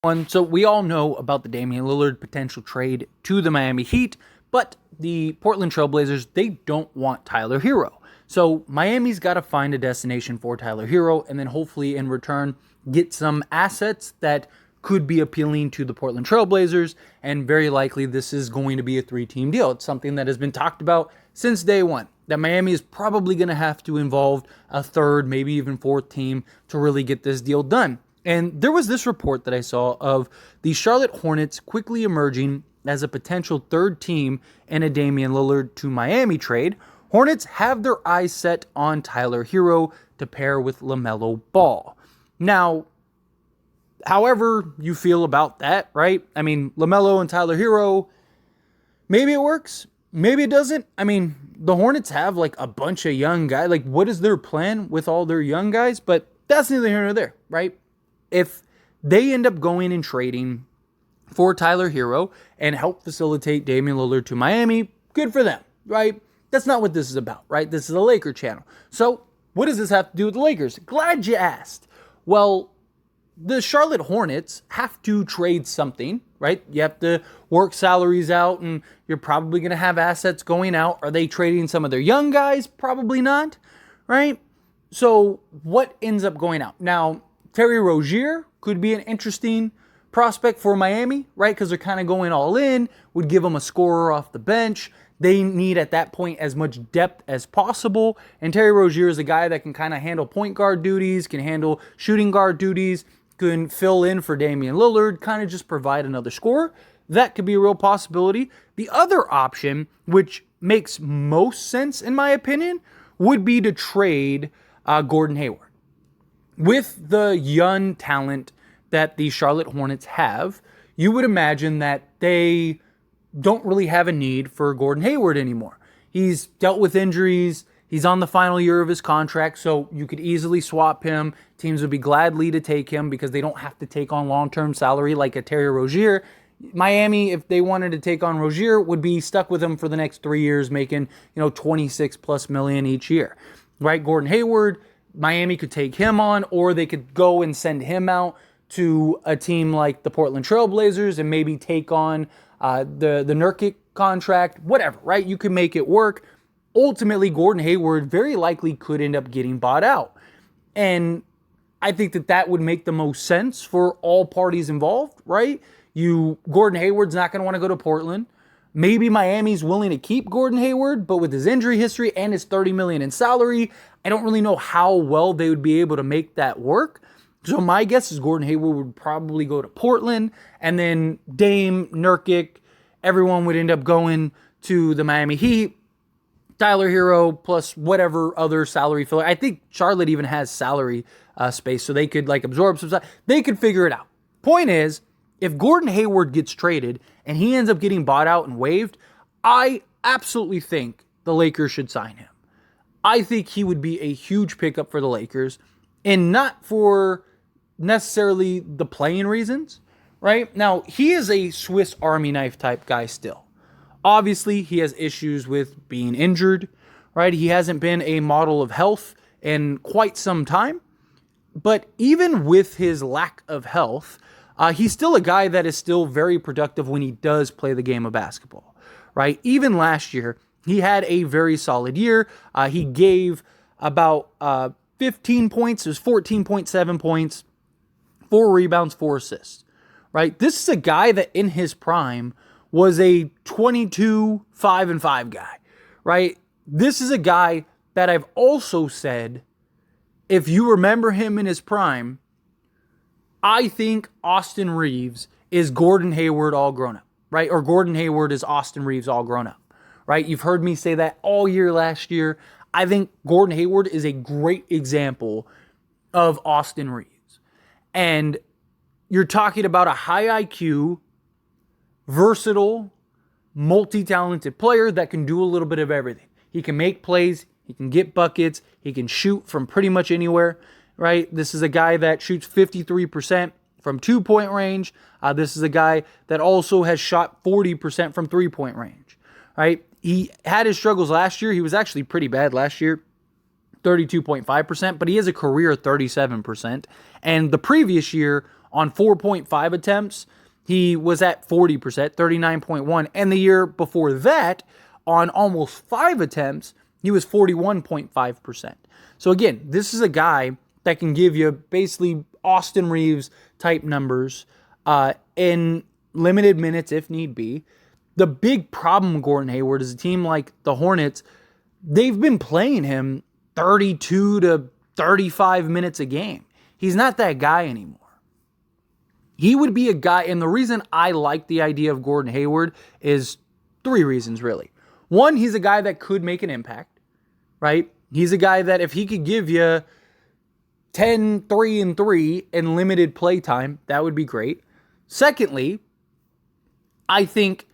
So we all know about the Damian Lillard potential trade to the Miami Heat, but the Portland Trailblazers, they don't want Tyler Hero. So Miami's got to find a destination for Tyler Hero and then hopefully in return get some assets that could be appealing to the Portland Trailblazers, and very likely this is going to be a 3-team deal. It's something that has been talked about since day one, that Miami is probably going to have to involve a third, maybe even fourth team to really get this deal done. And there was this report that I saw of the Charlotte Hornets quickly emerging as a potential third team in a Damian Lillard to Miami trade. Hornets have their eyes set on Tyler Hero to pair with LaMelo Ball. Now, however you feel about that, right? I mean, LaMelo and Tyler Hero, maybe it works, maybe it doesn't. I mean, the Hornets have like a bunch of young guys. Like, what is their plan with all their young guys? But that's neither here nor there, right? If they end up going and trading for Tyler Hero and help facilitate Damian Lillard to Miami, good for them, right? That's not what this is about, right? This is a Laker channel. So what does this have to do with the Lakers? Glad you asked. Well, the Charlotte Hornets have to trade something, right? You have to work salaries out, and you're probably going to have assets going out. Are they trading some of their young guys? Probably not, right? So what ends up going out? Now, Terry Rozier could be an interesting prospect for Miami, right? Because they're kind of going all in, would give them a scorer off the bench. They need at that point as much depth as possible. And Terry Rozier is a guy that can kind of handle point guard duties, can handle shooting guard duties, can fill in for Damian Lillard, kind of just provide another scorer. That could be a real possibility. The other option, which makes most sense in my opinion, would be to trade Gordon Hayward. With the young talent that the Charlotte Hornets have, you would imagine that they don't really have a need for Gordon Hayward anymore. He's dealt with injuries. He's on the final year of his contract, so you could easily swap him. Teams would be gladly to take him because they don't have to take on long-term salary like a Terry Rozier. Miami, if they wanted to take on Rozier, would be stuck with him for the next 3 years, making 26+ million each year, right? Gordon Hayward, Miami could take him on, or they could go and send him out to a team like the Portland Trailblazers and maybe take on the Nurkic contract, whatever, right? You can make it work. Ultimately, Gordon Hayward very likely could end up getting bought out. And I think that would make the most sense for all parties involved, right? Gordon Hayward's not going to want to go to Portland. Maybe Miami's willing to keep Gordon Hayward, but with his injury history and his $30 million in salary, I don't really know how well they would be able to make that work. So my guess is Gordon Hayward would probably go to Portland, and then Dame, Nurkic, everyone would end up going to the Miami Heat. Tyler Hero plus whatever other salary filler. I think Charlotte even has salary space, so they could absorb some. They could figure it out. Point is, if Gordon Hayward gets traded and he ends up getting bought out and waived, I absolutely think the Lakers should sign him. I think he would be a huge pickup for the Lakers, and not for necessarily the playing reasons, right? Now, he is a Swiss Army knife type guy still. Obviously, he has issues with being injured, right? He hasn't been a model of health in quite some time. But even with his lack of health, he's still a guy that is still very productive when he does play the game of basketball, right? Even last year, he had a very solid year. He gave about 15 points. It was 14.7 points, 4 rebounds, 4 assists, right? This is a guy that in his prime was a 22, 5-5 guy, right? This is a guy that I've also said, if you remember him in his prime, I think Austin Reeves is Gordon Hayward all grown up, right? Or Gordon Hayward is Austin Reeves all grown up, right? You've heard me say that all year last year. I think Gordon Hayward is a great example of Austin Reeves. And you're talking about a high IQ, versatile, multi-talented player that can do a little bit of everything. He can make plays, he can get buckets, he can shoot from pretty much anywhere, right? This is a guy that shoots 53% from 2-point range. This is a guy that also has shot 40% from 3-point range, right? He had his struggles last year. He was actually pretty bad last year, 32.5%, but he has a career 37%. And the previous year, On 4.5 attempts, he was at 40%, 39.1. And the year before that, on almost 5 attempts, he was 41.5%. So again, this is a guy that can give you basically Austin Reeves type numbers in limited minutes if need be. The big problem with Gordon Hayward is a team like the Hornets, they've been playing him 32 to 35 minutes a game. He's not that guy anymore. He would be a guy, and the reason I like the idea of Gordon Hayward is 3 reasons, really. One, he's a guy that could make an impact, right? He's a guy that if he could give you 10, 3, and 3 in limited play time, that would be great. Secondly, I think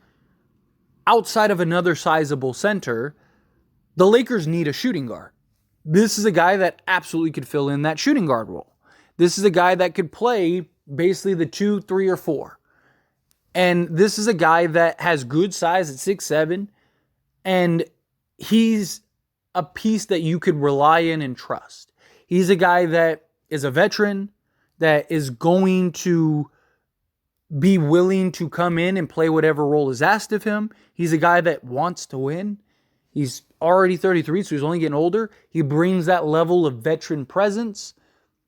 outside of another sizable center, the Lakers need a shooting guard. This is a guy that absolutely could fill in that shooting guard role. This is a guy that could play basically the 2, 3, or 4. And this is a guy that has good size at 6'7", and he's a piece that you could rely in and trust. He's a guy that is a veteran, that is going to be willing to come in and play whatever role is asked of him. He's a guy that wants to win. He's already 33, so he's only getting older. He brings that level of veteran presence,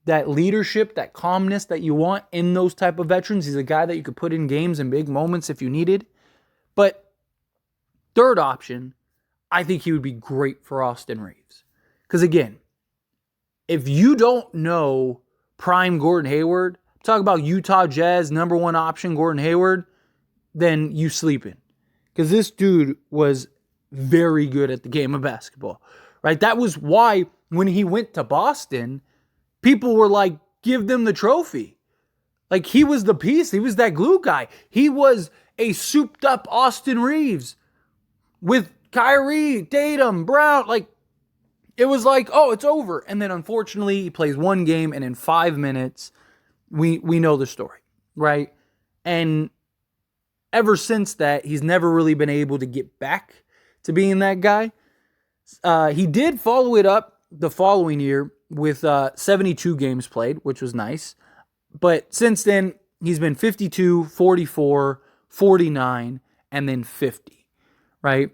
that leadership, that calmness that you want in those type of veterans. He's a guy that you could put in games and big moments if you needed. But third option, I think he would be great for Austin Reeves. Because again, if you don't know prime Gordon Hayward, talk about Utah Jazz number 1 option Gordon Hayward, then you sleeping. Because this dude was very good at the game of basketball, right? That was why when he went to Boston, people were like, give them the trophy. Like, he was the piece. He was that glue guy. He was a souped up Austin Reeves with Kyrie, Tatum, Brown. Like, it was like, oh, it's over. And then unfortunately, he plays 1 game, and in 5 minutes, we know the story, right? And ever since that, he's never really been able to get back to being that guy. He did follow it up the following year with 72 games played, which was nice. But since then, he's been 52, 44, 49, and then 50, right?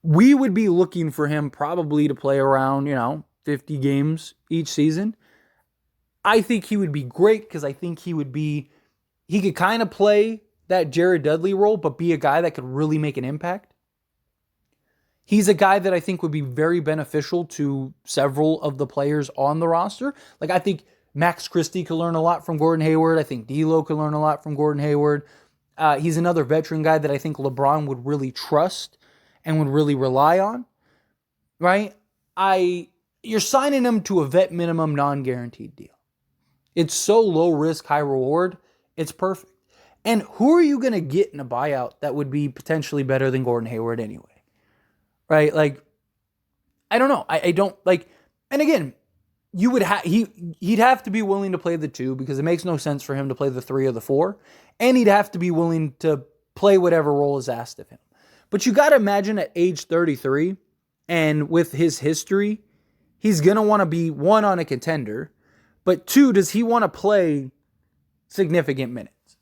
We would be looking for him probably to play around, 50 games each season. I think he would be great because I think he could kind of play that Jared Dudley role, but be a guy that could really make an impact. He's a guy that I think would be very beneficial to several of the players on the roster. Like, I think Max Christie could learn a lot from Gordon Hayward. I think D'Lo could learn a lot from Gordon Hayward. He's another veteran guy that I think LeBron would really trust and would really rely on, right? You're signing him to a vet minimum non-guaranteed deal. It's so low risk, high reward. It's perfect. And who are you going to get in a buyout that would be potentially better than Gordon Hayward anyway? Right? Like, I don't know. I don't like, and again, he'd have to be willing to play the 2 because it makes no sense for him to play the 3 or the 4. And he'd have to be willing to play whatever role is asked of him. But you got to imagine at age 33 and with his history, he's going to want to be 1 on a contender, but 2, does he want to play significant minutes?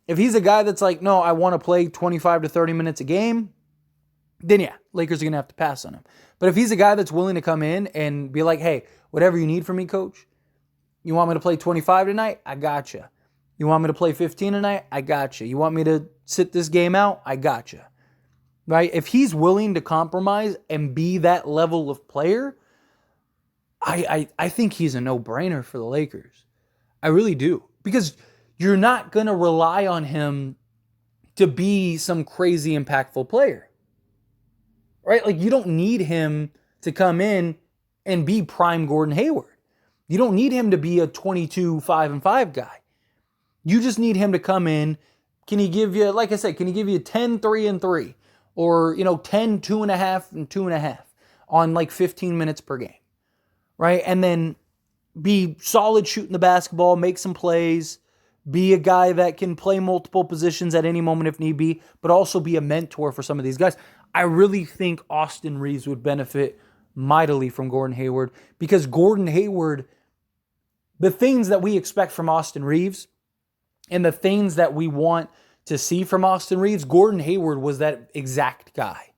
If he's a guy that's like, no, I want to play 25 to 30 minutes a game, then yeah, Lakers are going to have to pass on him. But if he's a guy that's willing to come in and be like, hey, whatever you need from me, coach, you want me to play 25 tonight? I got you. You want me to play 15 tonight? I got you. You want me to sit this game out? I got you. Right? If he's willing to compromise and be that level of player, I think he's a no-brainer for the Lakers. I really do. Because you're not going to rely on him to be some crazy impactful player. Right? Like, you don't need him to come in and be prime Gordon Hayward. You don't need him to be a 22, 5-5 guy. You just need him to come in. Can he give you, like I said, can he give you 10, 3, and 3? Or, 10, 2.5, and 2.5 on like 15 minutes per game. Right? And then be solid shooting the basketball, make some plays, be a guy that can play multiple positions at any moment if need be, but also be a mentor for some of these guys. I really think Austin Reeves would benefit mightily from Gordon Hayward because Gordon Hayward the things that we expect from Austin Reeves and the things that we want to see from Austin Reeves, Gordon Hayward was that exact guy.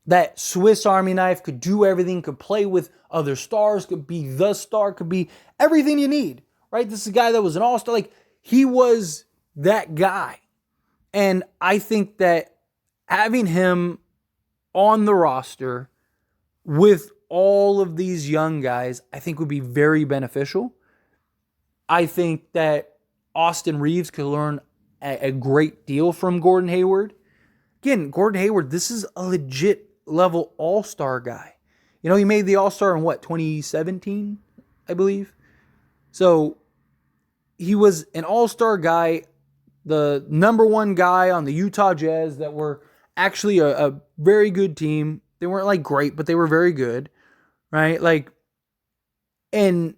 That Swiss Army knife, could do everything, could play with other stars, could be the star, could be everything you need, right? This is a guy that was an all-star. Like, he was that guy. And I think that having him on the roster with all of these young guys, I think would be very beneficial. I think that Austin Reeves could learn a great deal from Gordon Hayward. Again, Gordon Hayward, this is a legit level all-star guy. You know, he made the all-star in 2017, I believe. So he was an all-star guy, the number one guy on the Utah Jazz that were actually a very good team. They weren't like great, but they were very good, right? Like, and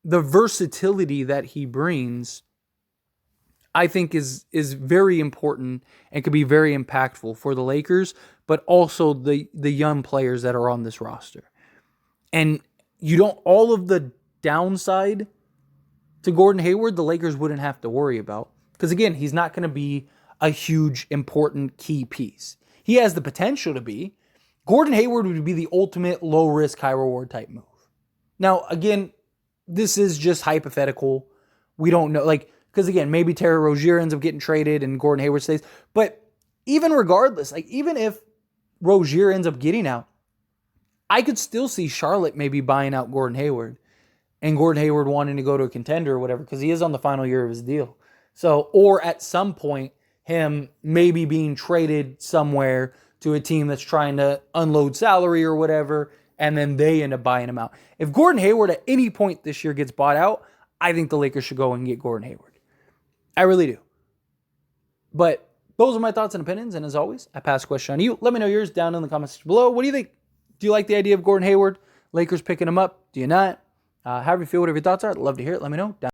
the versatility that he brings, I think is very important and could be very impactful for the Lakers, but also the young players that are on this roster. And you don't, all of the downside to Gordon Hayward, the Lakers wouldn't have to worry about. Because again, he's not going to be a huge, important key piece. He has the potential to be. Gordon Hayward would be the ultimate low-risk, high-reward type move. Now, again, this is just hypothetical. We don't know. Like, because again, maybe Terry Rozier ends up getting traded and Gordon Hayward stays. But even regardless, like even if Rozier ends up getting out, I could still see Charlotte maybe buying out Gordon Hayward and Gordon Hayward wanting to go to a contender or whatever, because he is on the final year of his deal. So, or at some point, him maybe being traded somewhere to a team that's trying to unload salary or whatever, and then they end up buying him out. If Gordon Hayward at any point this year gets bought out, I think the Lakers should go and get Gordon Hayward. I really do. But those are my thoughts and opinions, and as always, I pass the question on to you. Let me know yours down in the comments below. What do you think? Do you like the idea of Gordon Hayward? Lakers picking him up? Do you not? However you feel, whatever your thoughts are, I'd love to hear it. Let me know down